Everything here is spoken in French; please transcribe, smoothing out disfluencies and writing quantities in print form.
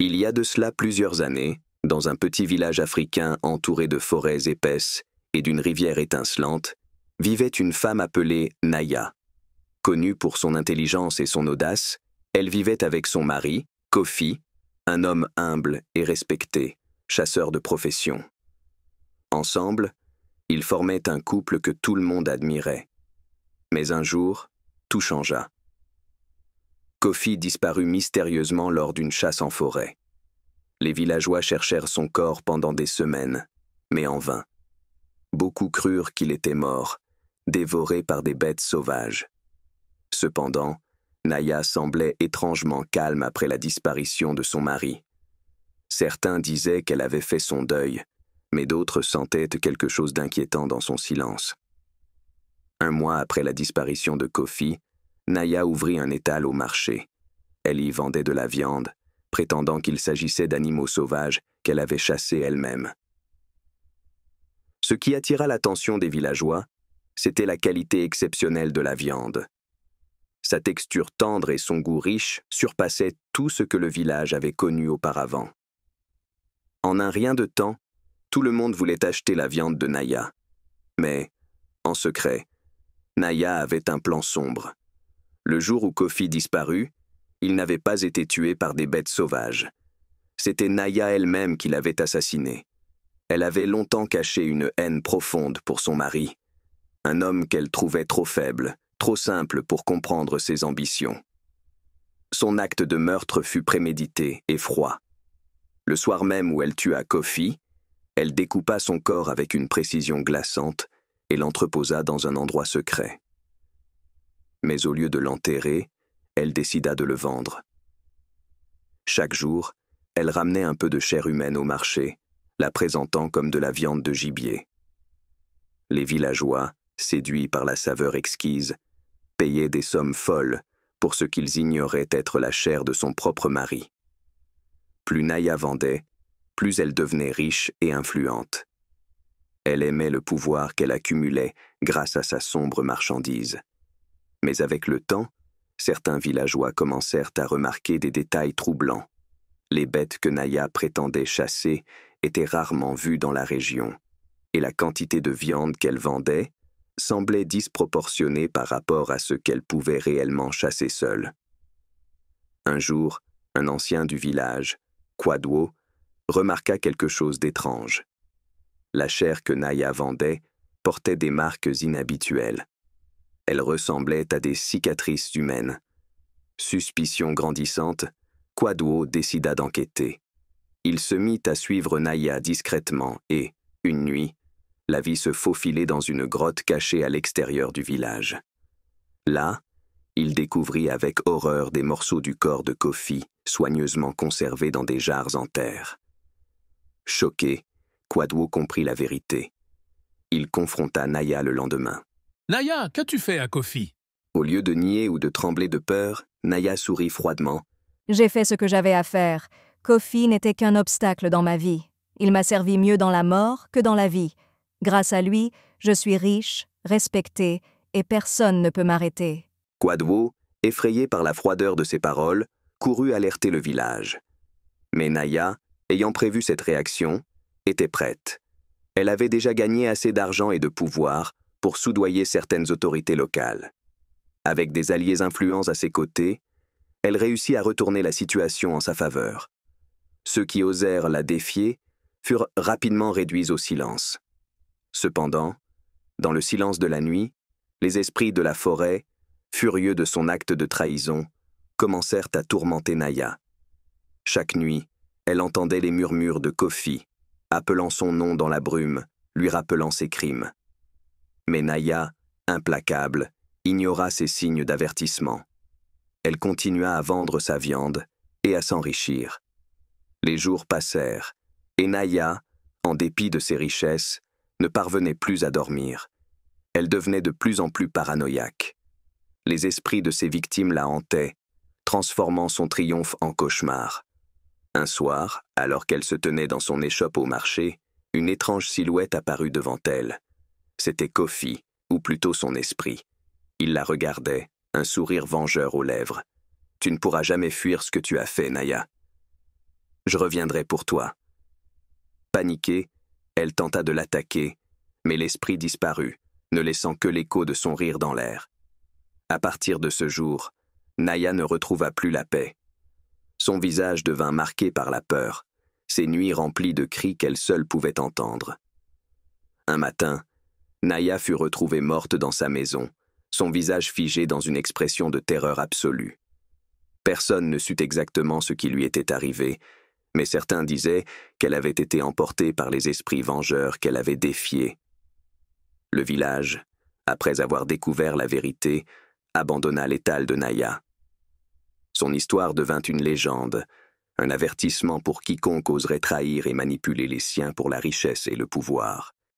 Il y a de cela plusieurs années, dans un petit village africain entouré de forêts épaisses et d'une rivière étincelante, vivait une femme appelée Naya. Connue pour son intelligence et son audace, elle vivait avec son mari, Kofi, un homme humble et respecté, chasseur de profession. Ensemble, ils formaient un couple que tout le monde admirait. Mais un jour, tout changea. Kofi disparut mystérieusement lors d'une chasse en forêt. Les villageois cherchèrent son corps pendant des semaines, mais en vain. Beaucoup crurent qu'il était mort, dévoré par des bêtes sauvages. Cependant, Naya semblait étrangement calme après la disparition de son mari. Certains disaient qu'elle avait fait son deuil, mais d'autres sentaient quelque chose d'inquiétant dans son silence. Un mois après la disparition de Kofi, Naya ouvrit un étal au marché. Elle y vendait de la viande, prétendant qu'il s'agissait d'animaux sauvages qu'elle avait chassés elle-même. Ce qui attira l'attention des villageois, c'était la qualité exceptionnelle de la viande. Sa texture tendre et son goût riche surpassaient tout ce que le village avait connu auparavant. En un rien de temps, tout le monde voulait acheter la viande de Naya. Mais, en secret, Naya avait un plan sombre. Le jour où Kofi disparut, il n'avait pas été tué par des bêtes sauvages. C'était Naya elle-même qui l'avait assassiné. Elle avait longtemps caché une haine profonde pour son mari, un homme qu'elle trouvait trop faible, trop simple pour comprendre ses ambitions. Son acte de meurtre fut prémédité et froid. Le soir même où elle tua Kofi, elle découpa son corps avec une précision glaçante et l'entreposa dans un endroit secret. Mais au lieu de l'enterrer, elle décida de le vendre. Chaque jour, elle ramenait un peu de chair humaine au marché, la présentant comme de la viande de gibier. Les villageois, séduits par la saveur exquise, payaient des sommes folles pour ce qu'ils ignoraient être la chair de son propre mari. Plus Naya vendait, plus elle devenait riche et influente. Elle aimait le pouvoir qu'elle accumulait grâce à sa sombre marchandise. Mais avec le temps, certains villageois commencèrent à remarquer des détails troublants. Les bêtes que Naya prétendait chasser étaient rarement vues dans la région, et la quantité de viande qu'elle vendait semblait disproportionnée par rapport à ce qu'elle pouvait réellement chasser seule. Un jour, un ancien du village, Kwadwo, remarqua quelque chose d'étrange. La chair que Naya vendait portait des marques inhabituelles. Elle ressemblait à des cicatrices humaines. Suspicion grandissante, Kwadwo décida d'enquêter. Il se mit à suivre Naya discrètement et, une nuit, la vit se faufiler dans une grotte cachée à l'extérieur du village. Là, il découvrit avec horreur des morceaux du corps de Kofi, soigneusement conservés dans des jarres en terre. Choqué, Kwadwo comprit la vérité. Il confronta Naya le lendemain. « Naya, qu'as-tu fait à Kofi ?» Au lieu de nier ou de trembler de peur, Naya sourit froidement. « J'ai fait ce que j'avais à faire. Kofi n'était qu'un obstacle dans ma vie. Il m'a servi mieux dans la mort que dans la vie. Grâce à lui, je suis riche, respecté, et personne ne peut m'arrêter. » Kwadwo, effrayé par la froideur de ses paroles, courut alerter le village. Mais Naya, ayant prévu cette réaction, était prête. Elle avait déjà gagné assez d'argent et de pouvoir pour soudoyer certaines autorités locales. Avec des alliés influents à ses côtés, elle réussit à retourner la situation en sa faveur. Ceux qui osèrent la défier furent rapidement réduits au silence. Cependant, dans le silence de la nuit, les esprits de la forêt, furieux de son acte de trahison, commencèrent à tourmenter Naya. Chaque nuit, elle entendait les murmures de Kofi, appelant son nom dans la brume, lui rappelant ses crimes. Mais Naya, implacable, ignora ces signes d'avertissement. Elle continua à vendre sa viande et à s'enrichir. Les jours passèrent, et Naya, en dépit de ses richesses, ne parvenait plus à dormir. Elle devenait de plus en plus paranoïaque. Les esprits de ses victimes la hantaient, transformant son triomphe en cauchemar. Un soir, alors qu'elle se tenait dans son échoppe au marché, une étrange silhouette apparut devant elle. C'était Kofi, ou plutôt son esprit. Il la regardait, un sourire vengeur aux lèvres. « Tu ne pourras jamais fuir ce que tu as fait, Naya. » je reviendrai pour toi. » Paniquée, elle tenta de l'attaquer, mais l'esprit disparut, ne laissant que l'écho de son rire dans l'air. À partir de ce jour, Naya ne retrouva plus la paix. Son visage devint marqué par la peur, ses nuits remplies de cris qu'elle seule pouvait entendre. Un matin, Naya fut retrouvée morte dans sa maison, son visage figé dans une expression de terreur absolue. Personne ne sut exactement ce qui lui était arrivé, mais certains disaient qu'elle avait été emportée par les esprits vengeurs qu'elle avait défiés. Le village, après avoir découvert la vérité, abandonna l'étal de Naya. Son histoire devint une légende, un avertissement pour quiconque oserait trahir et manipuler les siens pour la richesse et le pouvoir.